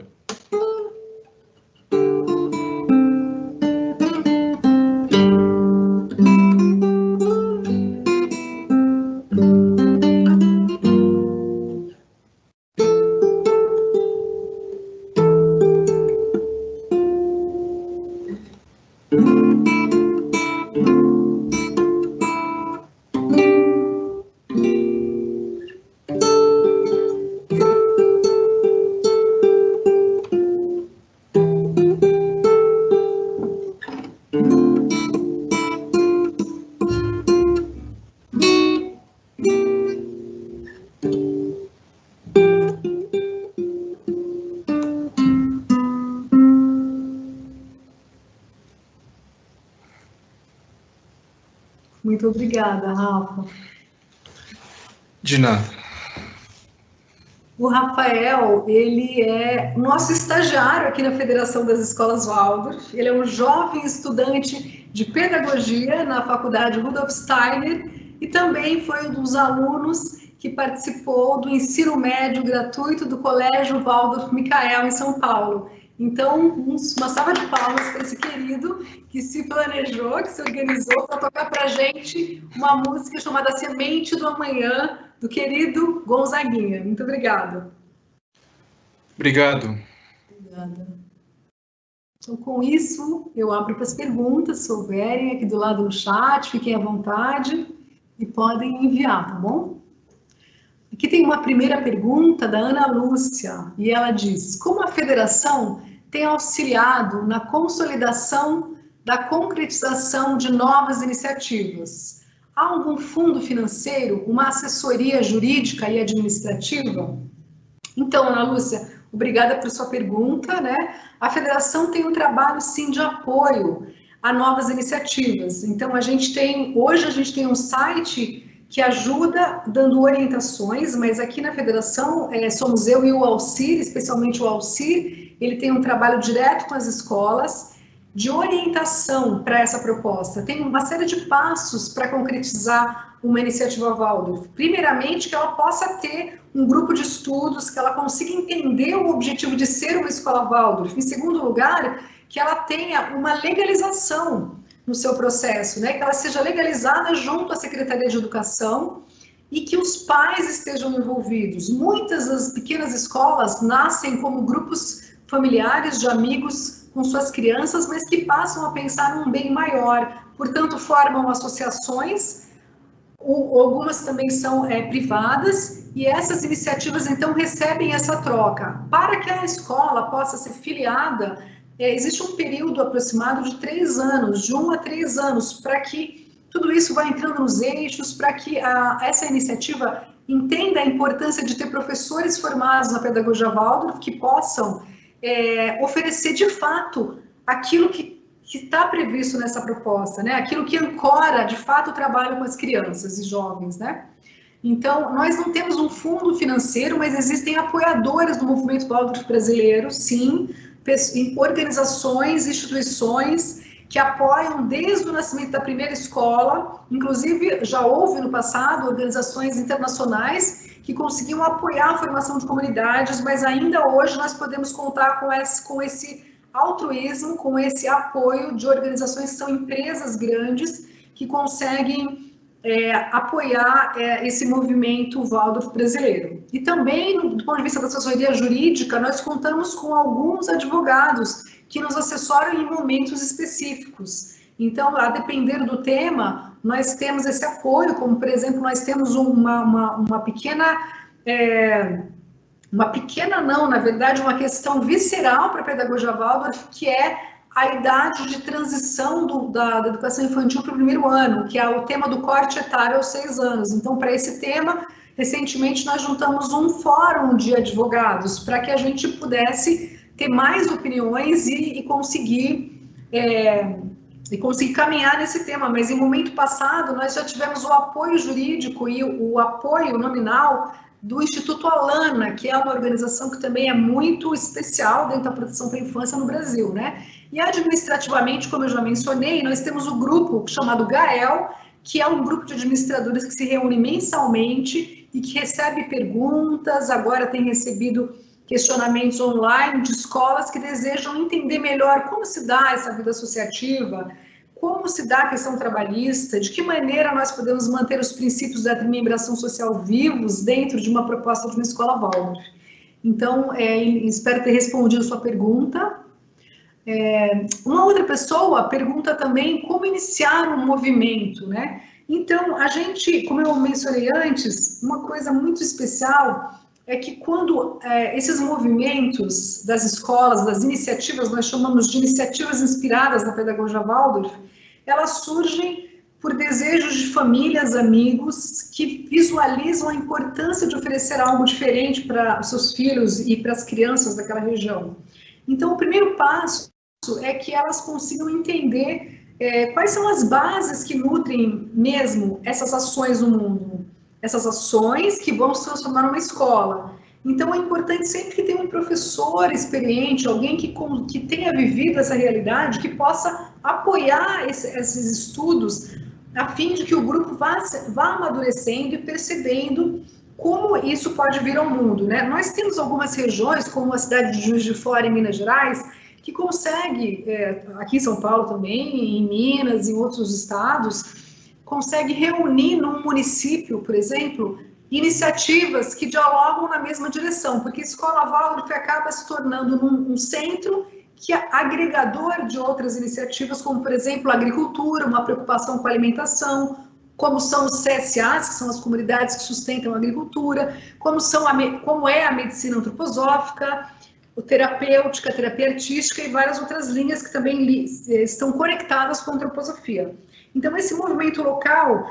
Muito obrigada, Rafa. De nada. O Rafael, ele é nosso estagiário aqui na Federação das Escolas Waldorf. Ele é um jovem estudante de pedagogia na Faculdade Rudolf Steiner e também foi um dos alunos que participou do ensino médio gratuito do Colégio Waldorf Michael, em São Paulo. Então, uma salva de palmas para esse querido que se planejou, que se organizou para tocar para a gente uma música chamada Semente do Amanhã, do querido Gonzaguinha. Muito obrigada. Obrigado. Obrigada. Então, com isso, eu abro para as perguntas, se houverem aqui do lado no chat, fiquem à vontade e podem enviar, tá bom? Aqui tem uma primeira pergunta da Ana Lúcia, e ela diz: como a federação tem auxiliado na consolidação da concretização de novas iniciativas? Há algum fundo financeiro, uma assessoria jurídica e administrativa? Então, Ana Lúcia, obrigada por sua pergunta, né? A federação tem um trabalho, sim, de apoio a novas iniciativas. Então, hoje a gente tem um site que ajuda dando orientações, mas aqui na federação somos eu e o Alcir, especialmente o Alcir, ele tem um trabalho direto com as escolas de orientação para essa proposta. Tem uma série de passos para concretizar uma iniciativa Waldorf. Primeiramente, que ela possa ter um grupo de estudos, que ela consiga entender o objetivo de ser uma escola Waldorf. Em segundo lugar, que ela tenha uma legalização no seu processo, né? Que ela seja legalizada junto à Secretaria de Educação e que os pais estejam envolvidos. Muitas das pequenas escolas nascem como grupos familiares de amigos com suas crianças, mas que passam a pensar num bem maior. Portanto, formam associações, algumas também são privadas, e essas iniciativas, então, recebem essa troca. Para que a escola possa ser filiada, existe um período aproximado de 3 anos, de 1 a 3 anos, para que tudo isso vá entrando nos eixos, para que essa iniciativa entenda a importância de ter professores formados na pedagogia Waldorf que possam oferecer de fato aquilo que está previsto nessa proposta, né? Aquilo que ancora de fato o trabalho com as crianças e jovens, né? Então, nós não temos um fundo financeiro, mas existem apoiadores do movimento Waldorf brasileiro, sim, organizações, instituições que apoiam desde o nascimento da primeira escola. Inclusive, já houve no passado organizações internacionais que conseguiam apoiar a formação de comunidades, mas ainda hoje nós podemos contar com esse altruísmo, com esse apoio de organizações que são empresas grandes que conseguem apoiar esse movimento Waldorf brasileiro. E também, do ponto de vista da assessoria jurídica, nós contamos com alguns advogados que nos assessoram em momentos específicos. Então, a depender do tema, nós temos esse apoio, como, por exemplo, nós temos uma pequena não, na verdade, uma questão visceral para a pedagogia Waldorf, que é a idade de transição da educação infantil para o primeiro ano, que é o tema do corte etário aos 6 anos. Então, para esse tema, recentemente nós juntamos um fórum de advogados para que a gente pudesse ter mais opiniões e conseguir caminhar nesse tema. Mas em momento passado nós já tivemos o apoio jurídico e o apoio nominal do Instituto Alana, que é uma organização que também é muito especial dentro da proteção para a infância no Brasil, né? E administrativamente, como eu já mencionei, nós temos o grupo chamado GAEL, que é um grupo de administradores que se reúne mensalmente e que recebe perguntas, agora tem recebido questionamentos online de escolas que desejam entender melhor como se dá essa vida associativa, como se dá a questão trabalhista, de que maneira nós podemos manter os princípios da remembração social vivos dentro de uma proposta de uma escola Waldorf. Então, espero ter respondido a sua pergunta. Uma outra pessoa pergunta também como iniciar um movimento, né? Então, a gente, como eu mencionei antes, uma coisa muito especial é que quando esses movimentos das escolas, das iniciativas, nós chamamos de iniciativas inspiradas na pedagogia Waldorf, elas surgem por desejos de famílias, amigos, que visualizam a importância de oferecer algo diferente para os seus filhos e para as crianças daquela região. Então, o primeiro passo é que elas consigam entender quais são as bases que nutrem mesmo essas ações no mundo, essas ações que vão se transformar numa escola. Então, é importante sempre que tenha um professor experiente, alguém que tenha vivido essa realidade, que possa apoiar esses estudos, a fim de que o grupo vá amadurecendo e percebendo como isso pode vir ao mundo, né? Nós temos algumas regiões, como a cidade de Juiz de Fora, em Minas Gerais, que consegue, aqui em São Paulo também, em Minas, em outros estados, consegue reunir num município, por exemplo, iniciativas que dialogam na mesma direção, porque a Escola Waldorf acaba se tornando um centro que é agregador de outras iniciativas, como, por exemplo, a agricultura, uma preocupação com a alimentação, como são os CSAs, que são as comunidades que sustentam a agricultura, como é a medicina antroposófica, a terapia artística e várias outras linhas que também estão conectadas com a antroposofia. Então, esse movimento local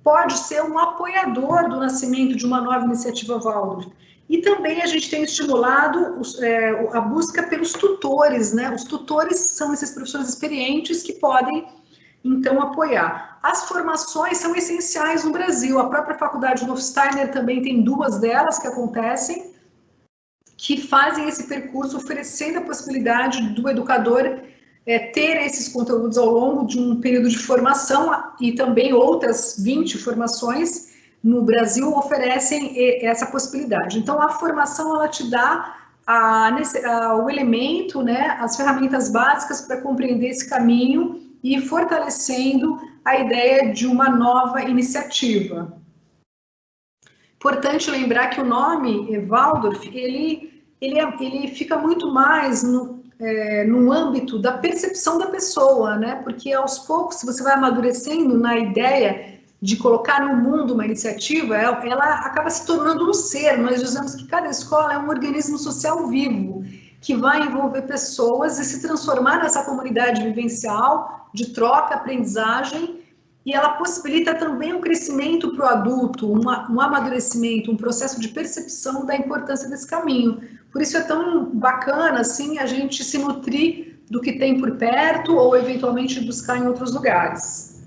pode ser um apoiador do nascimento de uma nova iniciativa Waldorf. E também a gente tem estimulado a busca pelos tutores, né? Os tutores são esses professores experientes que podem, então, apoiar. As formações são essenciais no Brasil. A própria Faculdade Rudolf Steiner também tem 2 delas que acontecem, que fazem esse percurso, oferecendo a possibilidade do educador ter esses conteúdos ao longo de um período de formação, e também outras 20 formações no Brasil oferecem essa possibilidade. Então, a formação, ela te dá o elemento, né, as ferramentas básicas para compreender esse caminho e fortalecendo a ideia de uma nova iniciativa. Importante lembrar que o nome Waldorf, ele fica muito mais no âmbito da percepção da pessoa, né? Porque aos poucos, se você vai amadurecendo na ideia de colocar no mundo uma iniciativa, ela acaba se tornando um ser. Nós dizemos que cada escola é um organismo social vivo, que vai envolver pessoas e se transformar nessa comunidade vivencial de troca, aprendizagem, e ela possibilita também um crescimento para o adulto, um amadurecimento, um processo de percepção da importância desse caminho. Por isso é tão bacana, assim, a gente se nutrir do que tem por perto ou, eventualmente, buscar em outros lugares.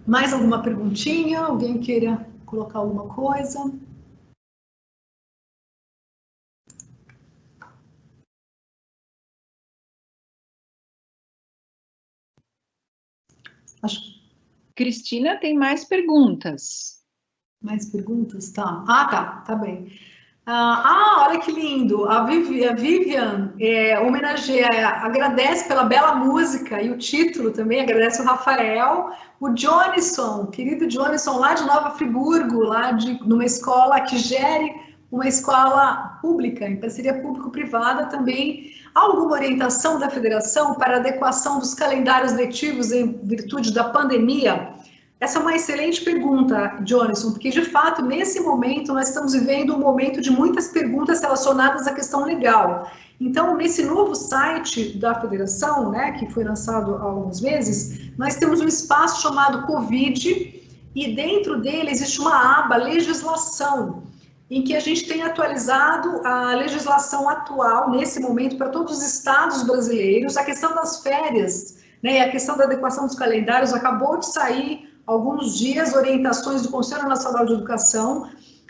Mais alguma perguntinha? Alguém queira colocar alguma coisa? Cristina tem mais perguntas. Mais perguntas? Tá. Tá bem. Olha que lindo. A Vivian homenageia, agradece pela bela música e o título também, agradece o Rafael. O Johnson, querido Johnson, lá de Nova Friburgo, numa escola que gere uma escola pública, em parceria público-privada também. Há alguma orientação da federação para adequação dos calendários letivos em virtude da pandemia? Essa é uma excelente pergunta, Johnson, porque, de fato, nesse momento, nós estamos vivendo um momento de muitas perguntas relacionadas à questão legal. Então, nesse novo site da federação, né, que foi lançado há alguns meses, nós temos um espaço chamado Covid, e dentro dele existe uma aba legislação, em que a gente tem atualizado a legislação atual, nesse momento, para todos os estados brasileiros. A questão das férias, né, e a questão da adequação dos calendários, acabou de sair há alguns dias orientações do Conselho Nacional de Educação,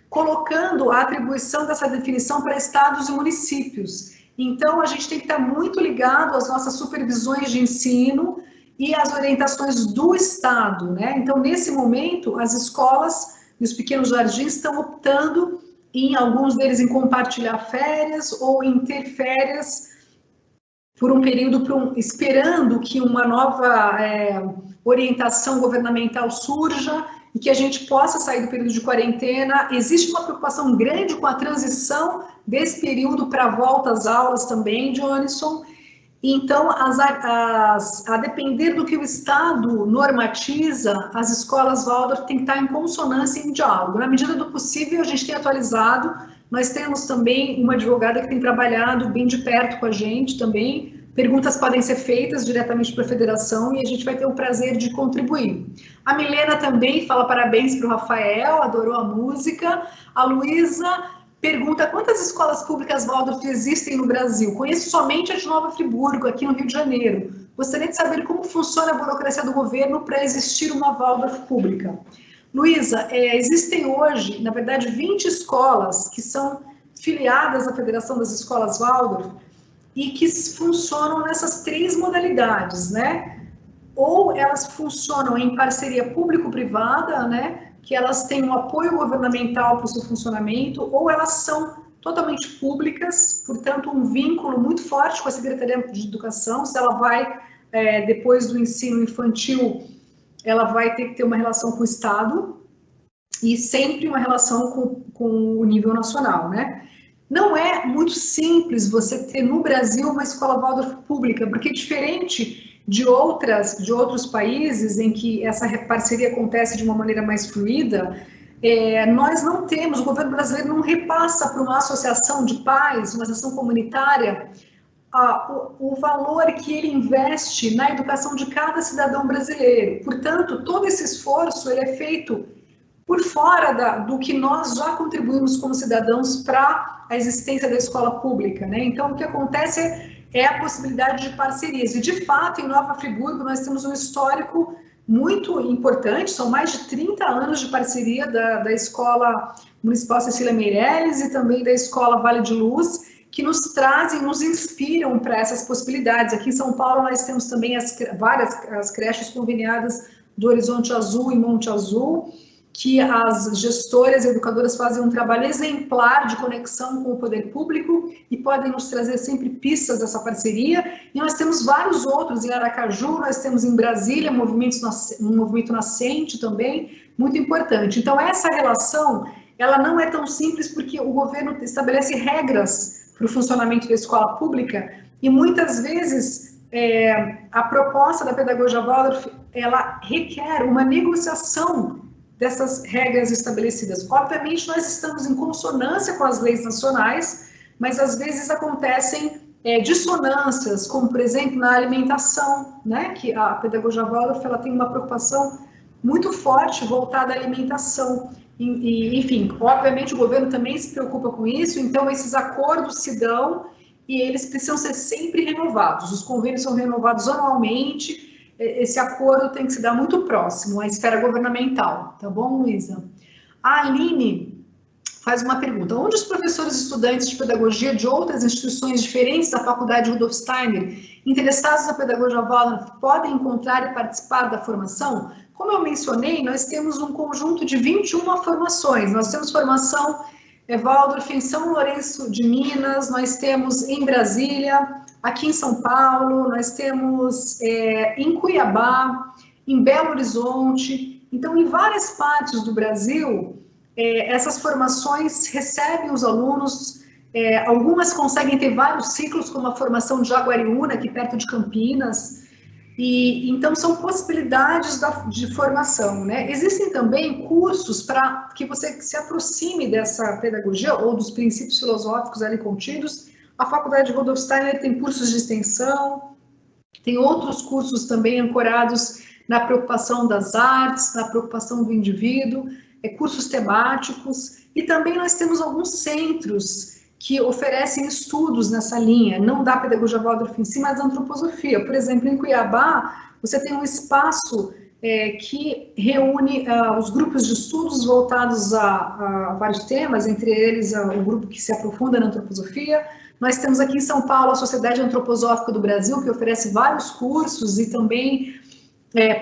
colocando a atribuição dessa definição para estados e municípios. Então, a gente tem que estar muito ligado às nossas supervisões de ensino e às orientações do Estado, né? Então, nesse momento, as escolas e os pequenos jardins estão optando em alguns deles em compartilhar férias ou em ter férias por um período, esperando que uma nova orientação governamental surja e que a gente possa sair do período de quarentena. Existe uma preocupação grande com a transição desse período para a volta às aulas também, Johnson. Então, a depender do que o Estado normatiza, as escolas Waldorf têm que estar em consonância e em diálogo. Na medida do possível, a gente tem atualizado. Nós temos também uma advogada que tem trabalhado bem de perto com a gente também. Perguntas podem ser feitas diretamente para a federação e a gente vai ter o prazer de contribuir. A Milena também fala parabéns para o Rafael, adorou a música. A Luísa pergunta quantas escolas públicas Waldorf existem no Brasil. Conheço somente a de Nova Friburgo, aqui no Rio de Janeiro. Gostaria de saber como funciona a burocracia do governo para existir uma Waldorf pública. Luísa, existem hoje, na verdade, 20 escolas que são filiadas à Federação das Escolas Waldorf e que funcionam nessas 3 modalidades, né? Ou elas funcionam em parceria público-privada, né? Que elas têm um apoio governamental para o seu funcionamento, ou elas são totalmente públicas, portanto, um vínculo muito forte com a Secretaria de Educação. Se ela vai, depois do ensino infantil, ela vai ter que ter uma relação com o Estado e sempre uma relação com o nível nacional, né? Não é muito simples você ter no Brasil uma escola Waldorf pública, porque diferente de outros países em que essa parceria acontece de uma maneira mais fluida, nós não temos, o governo brasileiro não repassa para uma associação de pais, uma associação comunitária, o valor que ele investe na educação de cada cidadão brasileiro. Portanto, todo esse esforço ele é feito por fora do que nós já contribuímos como cidadãos para a existência da escola pública, né? Então, o que acontece é a possibilidade de parcerias. E, de fato, em Nova Friburgo, nós temos um histórico muito importante, são mais de 30 anos de parceria da Escola Municipal Cecília Meirelles e também da Escola Vale de Luz, que nos trazem, nos inspiram para essas possibilidades. Aqui em São Paulo, nós temos também as creches conveniadas do Horizonte Azul e Monte Azul, que as gestoras e educadoras fazem um trabalho exemplar de conexão com o poder público e podem nos trazer sempre pistas dessa parceria. E nós temos vários outros, em Aracaju, nós temos em Brasília, um movimento nascente também, muito importante. Então, essa relação, ela não é tão simples porque o governo estabelece regras para o funcionamento da escola pública e muitas vezes a proposta da pedagogia Waldorf, ela requer uma negociação dessas regras estabelecidas. Obviamente, nós estamos em consonância com as leis nacionais, mas às vezes acontecem dissonâncias, como, por exemplo, na alimentação, né? Que a pedagogia Waldorf, ela tem uma preocupação muito forte voltada à alimentação. Enfim, obviamente, o governo também se preocupa com isso, então esses acordos se dão e eles precisam ser sempre renovados. Os convênios são renovados anualmente. Esse acordo tem que se dar muito próximo à esfera governamental, tá bom, Luísa? A Aline faz uma pergunta: onde os professores e estudantes de pedagogia de outras instituições diferentes da Faculdade Rudolf Steiner, interessados na pedagogia Waldorf, podem encontrar e participar da formação? Como eu mencionei, nós temos um conjunto de 21 formações. Nós temos formação Waldorf em São Lourenço de Minas, nós temos em Brasília, aqui em São Paulo, nós temos em Cuiabá, em Belo Horizonte. Então, em várias partes do Brasil, essas formações recebem os alunos, algumas conseguem ter vários ciclos, como a formação de Jaguariúna, aqui perto de Campinas, e então são possibilidades de formação, né? Existem também cursos para que você se aproxime dessa pedagogia ou dos princípios filosóficos ali contidos. A Faculdade Rudolf Steiner tem cursos de extensão, tem outros cursos também ancorados na preocupação das artes, na preocupação do indivíduo, cursos temáticos, e também nós temos alguns centros que oferecem estudos nessa linha, não da pedagogia Waldorf em si, mas da antroposofia. Por exemplo, em Cuiabá, você tem um espaço que reúne os grupos de estudos voltados a vários temas, entre eles o grupo que se aprofunda na antroposofia. Nós temos aqui em São Paulo a Sociedade Antroposófica do Brasil, que oferece vários cursos e também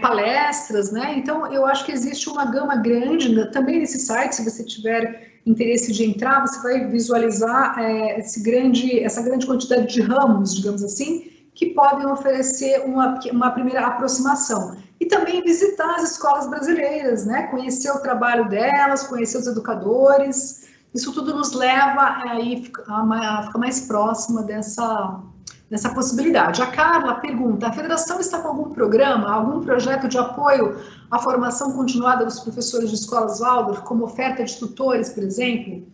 palestras, né? Então, eu acho que existe uma gama grande, também nesse site, se você tiver interesse de entrar, você vai visualizar essa grande quantidade de ramos, digamos assim, que podem oferecer uma primeira aproximação. E também visitar as escolas brasileiras, né? Conhecer o trabalho delas, conhecer os educadores. Isso tudo nos leva a ficar mais próxima dessa possibilidade. A Carla pergunta, a federação está com algum programa, algum projeto de apoio à formação continuada dos professores de escolas Waldorf, como oferta de tutores, por exemplo?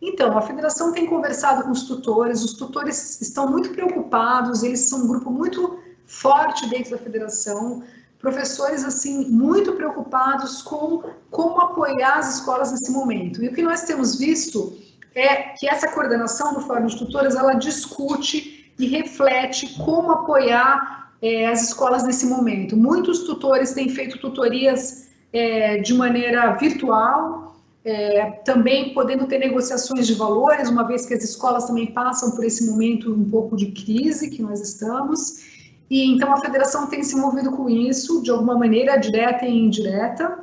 Então, a federação tem conversado com os tutores estão muito preocupados, eles são um grupo muito forte dentro da federação, professores, assim, muito preocupados com como apoiar as escolas nesse momento. E o que nós temos visto é que essa coordenação do Fórum de Tutores, ela discute e reflete como apoiar as escolas nesse momento. Muitos tutores têm feito tutorias de maneira virtual, também podendo ter negociações de valores, uma vez que as escolas também passam por esse momento um pouco de crise que nós estamos. E então a federação tem se movido com isso, de alguma maneira, direta e indireta.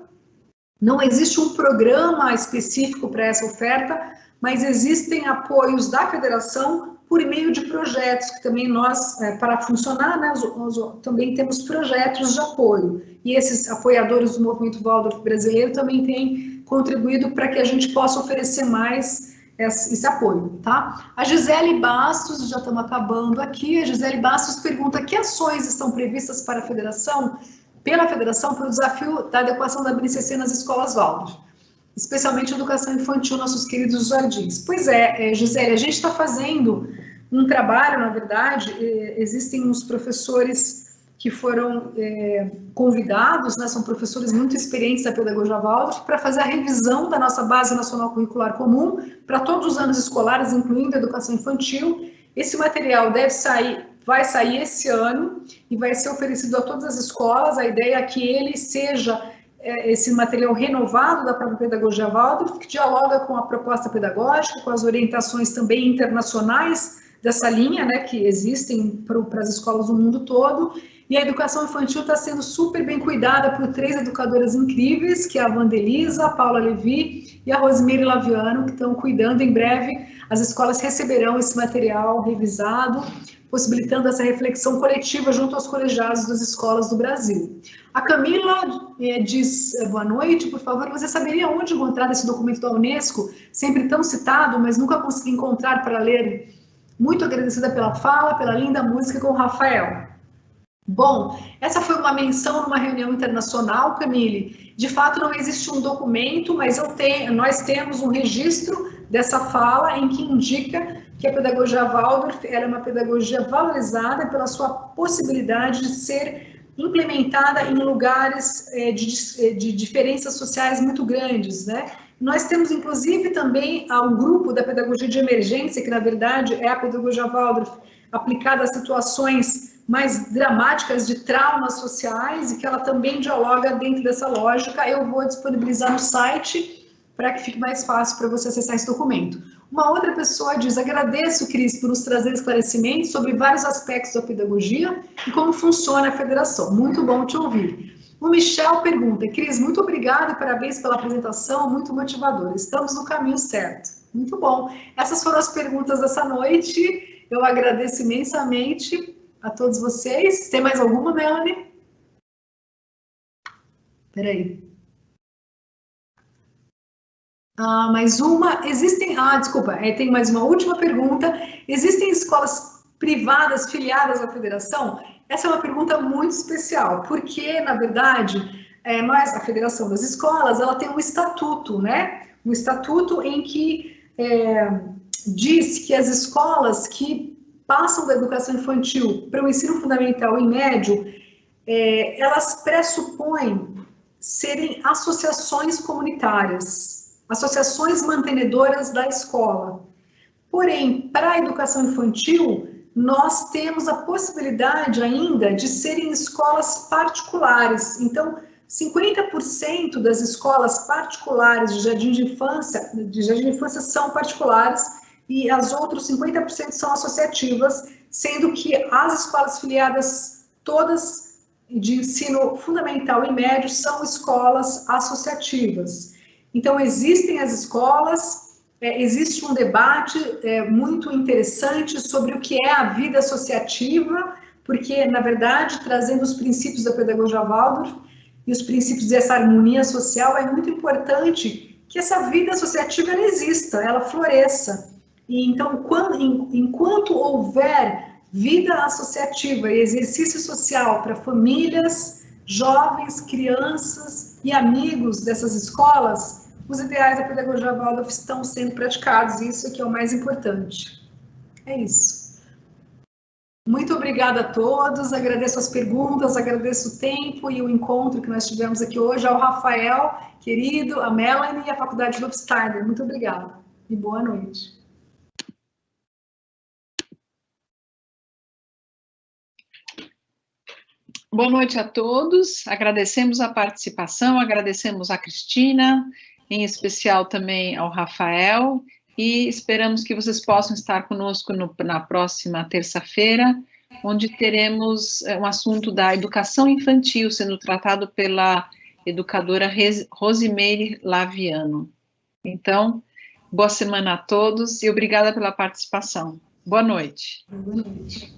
Não existe um programa específico para essa oferta, mas existem apoios da federação por meio de projetos, que também nós, para funcionar, né, nós também temos projetos de apoio. E esses apoiadores do movimento Waldorf brasileiro também têm contribuído para que a gente possa oferecer mais esse apoio, tá? A Gisele Bastos, já estamos acabando aqui, a Gisele Bastos pergunta que ações estão previstas para a federação, pela federação, para o desafio da adequação da BNCC nas escolas Waldorf, especialmente educação infantil, nossos queridos jardins. Pois Gisele, a gente está fazendo um trabalho, na verdade, existem uns professores que foram convidados, né, são professores muito experientes da pedagogia Waldorf, para fazer a revisão da nossa base nacional curricular comum para todos os anos escolares, incluindo a educação infantil. Esse material vai sair esse ano e vai ser oferecido a todas as escolas. A ideia é que ele seja esse material renovado da própria pedagogia Waldorf, que dialoga com a proposta pedagógica, com as orientações também internacionais dessa linha, né, que existem para as escolas do mundo todo. E a educação infantil está sendo super bem cuidada por 3 educadoras incríveis, que é a Vandelisa, a Paula Levi e a Rosemary Laviano, que estão cuidando. Em breve, as escolas receberão esse material revisado, possibilitando essa reflexão coletiva junto aos colegiados das escolas do Brasil. A Camila diz, boa noite, por favor, você saberia onde encontrar esse documento da Unesco, sempre tão citado, mas nunca consegui encontrar para ler? Muito agradecida pela fala, pela linda música com o Rafael. Bom, essa foi uma menção numa reunião internacional, Camille. De fato, não existe um documento, mas nós temos um registro dessa fala em que indica que a pedagogia Waldorf é uma pedagogia valorizada pela sua possibilidade de ser implementada em lugares de diferenças sociais muito grandes, né? Nós temos, inclusive, também um grupo da pedagogia de emergência, que, na verdade, é a pedagogia Waldorf aplicada a situações mais dramáticas de traumas sociais e que ela também dialoga dentro dessa lógica. Eu vou disponibilizar no site para que fique mais fácil para você acessar esse documento. Uma outra pessoa diz, agradeço, Cris, por nos trazer esclarecimentos sobre vários aspectos da pedagogia e como funciona a federação. Muito bom te ouvir. O Michel pergunta, Cris, muito obrigada e parabéns pela apresentação, muito motivadora. Estamos no caminho certo. Muito bom. Essas foram as perguntas dessa noite. Eu agradeço imensamente a todos vocês. Tem mais alguma, Melanie? Espera aí. Mais uma. Desculpa, tem mais uma última pergunta. Existem escolas privadas filiadas à federação? Essa é uma pergunta muito especial, porque, na verdade, a Federação das Escolas, ela tem um estatuto, né? Um estatuto em que diz que as escolas que passam da educação infantil para o ensino fundamental e médio, elas pressupõem serem associações comunitárias, associações mantenedoras da escola. Porém, para a educação infantil, nós temos a possibilidade ainda de serem escolas particulares. Então, 50% das escolas particulares de jardim de infância são particulares e as outras 50% são associativas, sendo que as escolas filiadas todas de ensino fundamental e médio são escolas associativas. Então, existem as escolas, existe um debate muito interessante sobre o que é a vida associativa, porque, na verdade, trazendo os princípios da pedagogia Waldorf e os princípios dessa harmonia social, é muito importante que essa vida associativa ela exista, ela floresça. E, então, enquanto houver vida associativa e exercício social para famílias, jovens, crianças e amigos dessas escolas, os ideais da pedagogia Waldorf estão sendo praticados, e isso que é o mais importante. É isso. Muito obrigada a todos, agradeço as perguntas, agradeço o tempo e o encontro que nós tivemos aqui hoje, ao Rafael, querido, a Melanie e a Faculdade Rudolf Steiner. Muito obrigada e boa noite. Boa noite a todos, agradecemos a participação, agradecemos a Cristina, em especial também ao Rafael, e esperamos que vocês possam estar conosco na próxima terça-feira, onde teremos um assunto da educação infantil sendo tratado pela educadora Rosimeire Laviano. Então, boa semana a todos e obrigada pela participação. Boa noite. Boa noite.